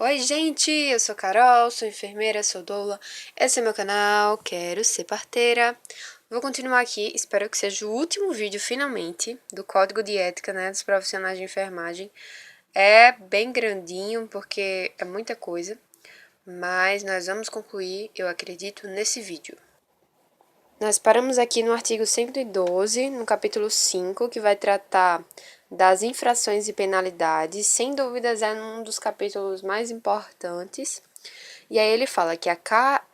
Oi, gente! Eu sou Carol, sou enfermeira, sou doula. Esse é meu canal, quero ser parteira. Vou continuar aqui, espero que seja o último vídeo, finalmente, do Código de Ética, né, dos profissionais de enfermagem. É bem grandinho, porque é muita coisa, mas nós vamos concluir, eu acredito, nesse vídeo. Nós paramos aqui no artigo 112, no capítulo 5, que vai tratar das infrações e penalidades. Sem dúvidas, é um dos capítulos mais importantes. E aí ele fala que a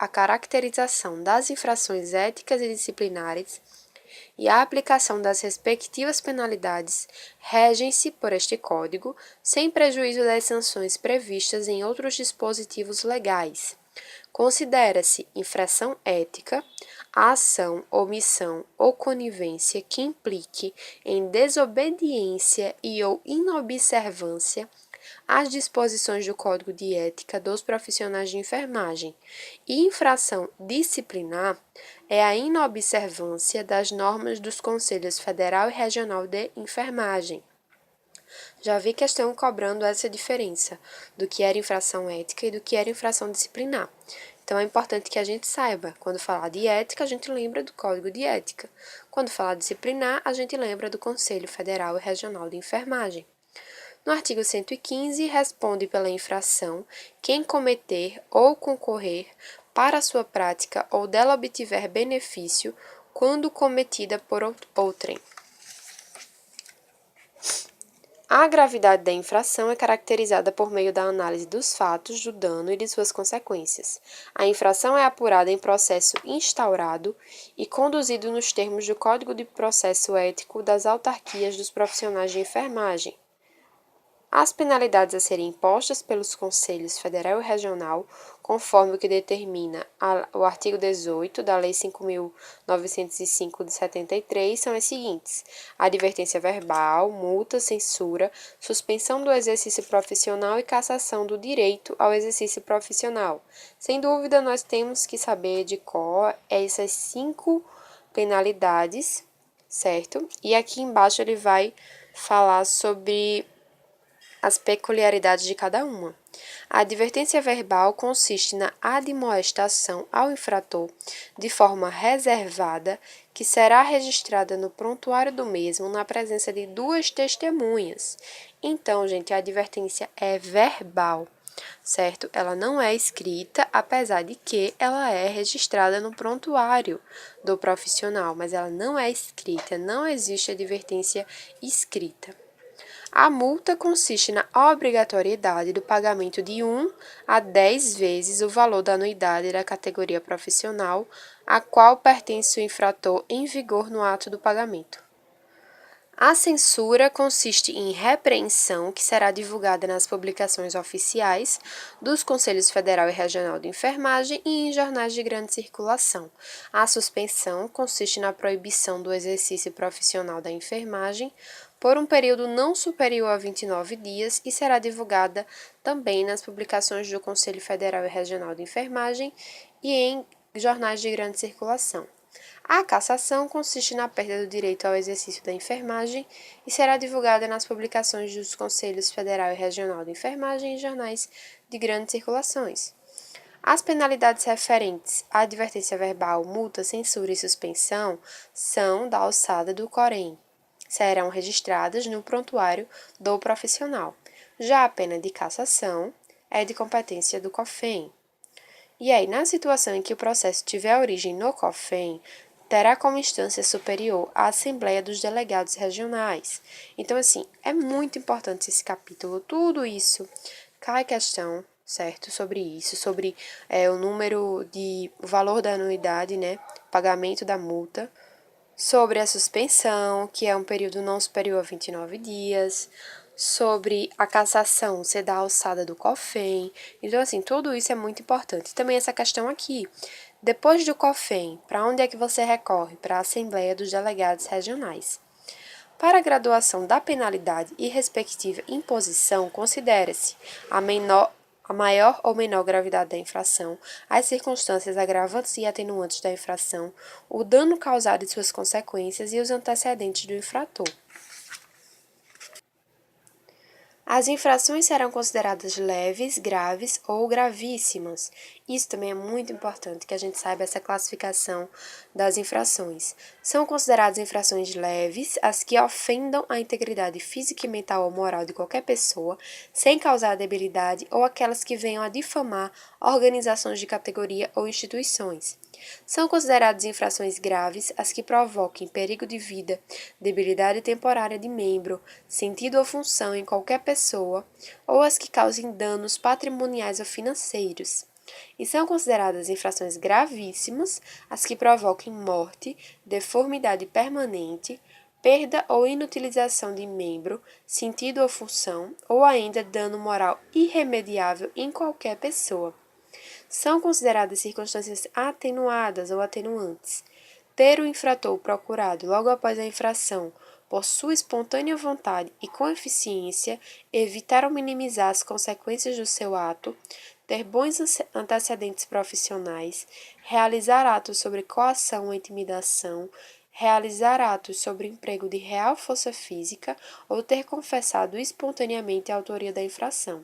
caracterização das infrações éticas e disciplinares e a aplicação das respectivas penalidades regem-se por este Código, sem prejuízo das sanções previstas em outros dispositivos legais. Considera-se infração ética a ação, omissão ou conivência que implique em desobediência e ou inobservância às disposições do Código de Ética dos profissionais de enfermagem, e infração disciplinar é a inobservância das normas dos Conselhos Federal e Regional de Enfermagem. Já vi questão cobrando essa diferença do que era infração ética e do que era infração disciplinar. Então é importante que a gente saiba, quando falar de ética, a gente lembra do Código de Ética. Quando falar disciplinar, a gente lembra do Conselho Federal e Regional de Enfermagem. No artigo 115, responde pela infração quem cometer ou concorrer para sua prática ou dela obtiver benefício quando cometida por outrem. A gravidade da infração é caracterizada por meio da análise dos fatos, do dano e de suas consequências. A infração é apurada em processo instaurado e conduzido nos termos do Código de Processo Ético das autarquias dos profissionais de enfermagem. As penalidades a serem impostas pelos Conselhos Federal e Regional, conforme o que determina o artigo 18 da Lei 5.905 de 73, são as seguintes: advertência verbal, multa, censura, suspensão do exercício profissional e cassação do direito ao exercício profissional. Sem dúvida, nós temos que saber de cor essas 5 penalidades, certo? E aqui embaixo ele vai falar sobre as peculiaridades de cada uma. A advertência verbal consiste na admoestação ao infrator de forma reservada, que será registrada no prontuário do mesmo na presença de 2 testemunhas. Então, gente, a advertência é verbal, certo? Ela não é escrita, apesar de que ela é registrada no prontuário do profissional, mas ela não é escrita, não existe advertência escrita. A multa consiste na obrigatoriedade do pagamento de 1 a 10 vezes o valor da anuidade da categoria profissional a qual pertence o infrator em vigor no ato do pagamento. A censura consiste em repreensão que será divulgada nas publicações oficiais dos Conselhos Federal e Regional de Enfermagem e em jornais de grande circulação. A suspensão consiste na proibição do exercício profissional da enfermagem por um período não superior a 29 dias e será divulgada também nas publicações do Conselho Federal e Regional de Enfermagem e em jornais de grande circulação. A cassação consiste na perda do direito ao exercício da enfermagem e será divulgada nas publicações dos Conselhos Federal e Regional de Enfermagem e jornais de grandes circulações. As penalidades referentes à advertência verbal, multa, censura e suspensão são da alçada do Corém. Serão registradas no prontuário do profissional. Já a pena de cassação é de competência do COFEM. E aí, na situação em que o processo tiver origem no COFEM, terá como instância superior a Assembleia dos Delegados Regionais. Então, assim, é muito importante esse capítulo. Tudo isso cai questão, certo? Sobre isso, sobre o valor da anuidade, né? Pagamento da multa, sobre a suspensão, que é um período não superior a 29 dias, sobre a cassação ser da alçada do COFEM. Então, assim, tudo isso é muito importante. Também essa questão aqui. Depois do COFEM, para onde é que você recorre? Para a Assembleia dos Delegados Regionais. Para a graduação da penalidade e respectiva imposição, considera-se a maior ou menor gravidade da infração, as circunstâncias agravantes e atenuantes da infração, o dano causado e suas consequências e os antecedentes do infrator. As infrações serão consideradas leves, graves ou gravíssimas. Isso também é muito importante que a gente saiba essa classificação das infrações. São consideradas infrações leves as que ofendam a integridade física e mental ou moral de qualquer pessoa, sem causar debilidade, ou aquelas que venham a difamar organizações de categoria ou instituições. São consideradas infrações graves as que provoquem perigo de vida, debilidade temporária de membro, sentido ou função em qualquer pessoa, ou as que causem danos patrimoniais ou financeiros. E são consideradas infrações gravíssimas as que provoquem morte, deformidade permanente, perda ou inutilização de membro, sentido ou função, ou ainda dano moral irremediável em qualquer pessoa. São consideradas circunstâncias atenuadas ou atenuantes. Ter o infrator procurado logo após a infração, por sua espontânea vontade e com eficiência, evitar ou minimizar as consequências do seu ato, ter bons antecedentes profissionais, realizar atos sobre coação ou intimidação, realizar atos sobre emprego de real força física ou ter confessado espontaneamente a autoria da infração.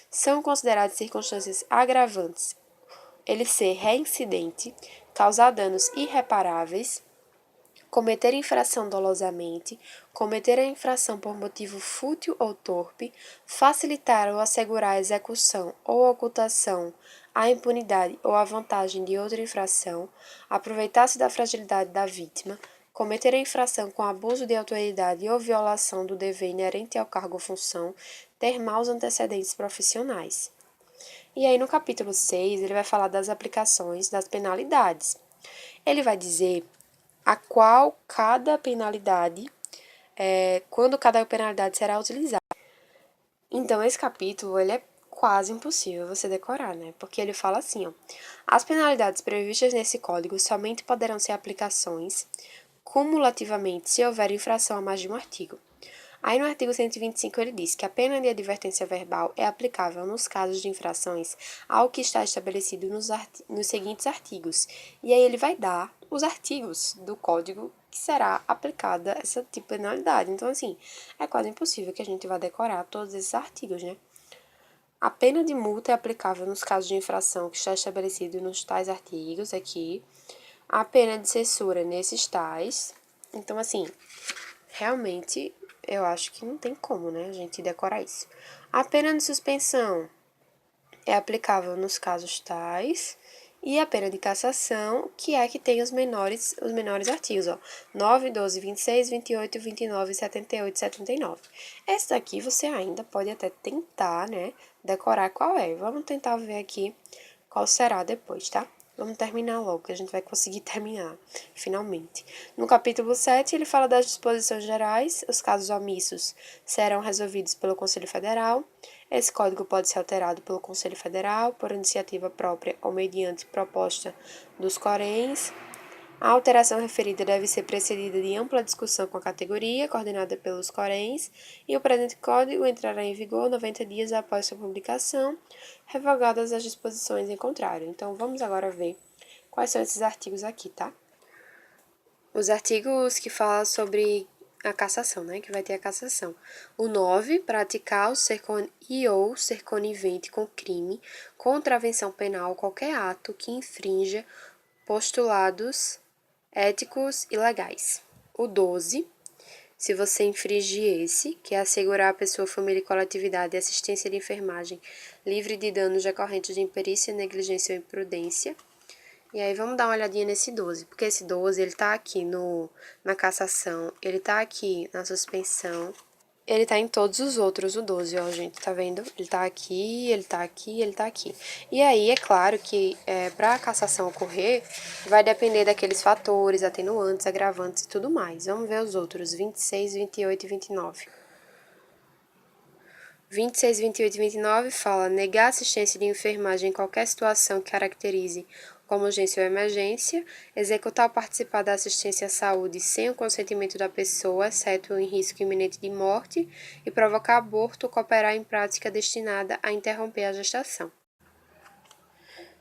São consideradas circunstâncias agravantes ele ser reincidente, causar danos irreparáveis, cometer infração dolosamente, cometer a infração por motivo fútil ou torpe, facilitar ou assegurar a execução ou ocultação, a impunidade ou a vantagem de outra infração, aproveitar-se da fragilidade da vítima, cometer a infração com abuso de autoridade ou violação do dever inerente ao cargo ou função, ter maus antecedentes profissionais. E aí, no capítulo 6, ele vai falar das aplicações das penalidades. Ele vai dizer a qual cada penalidade, quando cada penalidade será utilizada. Então, esse capítulo, ele é quase impossível você decorar, né? Porque ele fala assim, ó. As penalidades previstas nesse código somente poderão ser aplicações cumulativamente se houver infração a mais de um artigo. Aí no artigo 125 ele diz que a pena de advertência verbal é aplicável nos casos de infrações ao que está estabelecido nos seguintes artigos. E aí ele vai dar os artigos do código que será aplicada essa tipo de penalidade. Então, assim, é quase impossível que a gente vá decorar todos esses artigos, né? A pena de multa é aplicável nos casos de infração que está estabelecido nos tais artigos aqui. A pena de censura nesses tais. Então, assim, realmente eu acho que não tem como, né, a gente decorar isso. A pena de suspensão é aplicável nos casos tais e a pena de cassação, que é que tem os menores artigos, ó, 9, 12, 26, 28, 29, 78, 79. Essa daqui você ainda pode até tentar, né, decorar qual é. Vamos tentar ver aqui qual será depois, tá? Vamos terminar logo, que a gente vai conseguir terminar, finalmente. No capítulo 7, ele fala das disposições gerais. Os casos omissos serão resolvidos pelo Conselho Federal. Esse código pode ser alterado pelo Conselho Federal, por iniciativa própria ou mediante proposta dos Corens. A alteração referida deve ser precedida de ampla discussão com a categoria, coordenada pelos Corens, e o presente código entrará em vigor 90 dias após sua publicação, revogadas as disposições em contrário. Então, vamos agora ver quais são esses artigos aqui, tá? Os artigos que falam sobre a cassação, né? Que vai ter a cassação. O 9, praticar ou ser conivente com crime, contravenção penal, qualquer ato que infrinja postulados éticos e legais. O 12, se você infringir esse, que é assegurar a pessoa, família e coletividade assistência de enfermagem livre de danos decorrentes de imperícia, negligência ou imprudência. E aí vamos dar uma olhadinha nesse 12, porque esse 12, ele tá aqui na cassação, ele tá aqui na suspensão, ele tá em todos os outros, o 12, ó, gente, tá vendo? Ele tá aqui, ele tá aqui, ele tá aqui. E aí, é claro que para a cassação ocorrer, vai depender daqueles fatores, atenuantes, agravantes e tudo mais. Vamos ver os outros, 26, 28 e 29. 26, 28 e 29 fala negar assistência de enfermagem em qualquer situação que caracterize como urgência ou emergência, executar ou participar da assistência à saúde sem o consentimento da pessoa, exceto em risco iminente de morte, e provocar aborto ou cooperar em prática destinada a interromper a gestação.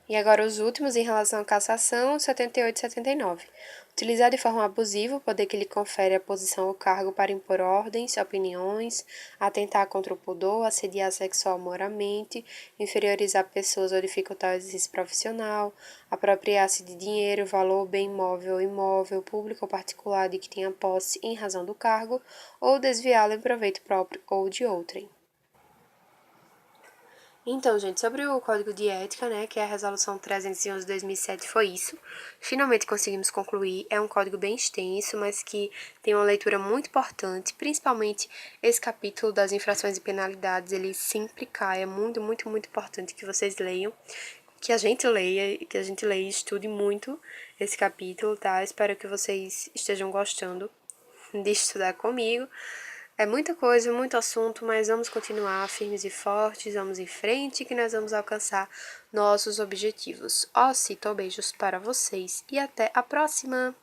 E agora os últimos em relação à cassação, 78 e 79. Utilizar de forma abusiva o poder que lhe confere a posição ou cargo para impor ordens, opiniões, atentar contra o pudor, assediar sexual moralmente, inferiorizar pessoas ou dificultar o exercício profissional, apropriar-se de dinheiro, valor, bem móvel ou imóvel, público ou particular de que tenha posse em razão do cargo, ou desviá-lo em proveito próprio ou de outrem. Então, gente, sobre o Código de Ética, né, que é a Resolução 311 de 2007, foi isso. Finalmente conseguimos concluir. É um código bem extenso, mas que tem uma leitura muito importante, principalmente esse capítulo das infrações e penalidades, ele sempre cai. É muito, muito, muito importante que vocês leiam, que a gente leia, e estude muito esse capítulo, tá? Espero que vocês estejam gostando de estudar comigo. É muita coisa, muito assunto, mas vamos continuar firmes e fortes, vamos em frente que nós vamos alcançar nossos objetivos. Ó, Cito, beijos para vocês e até a próxima!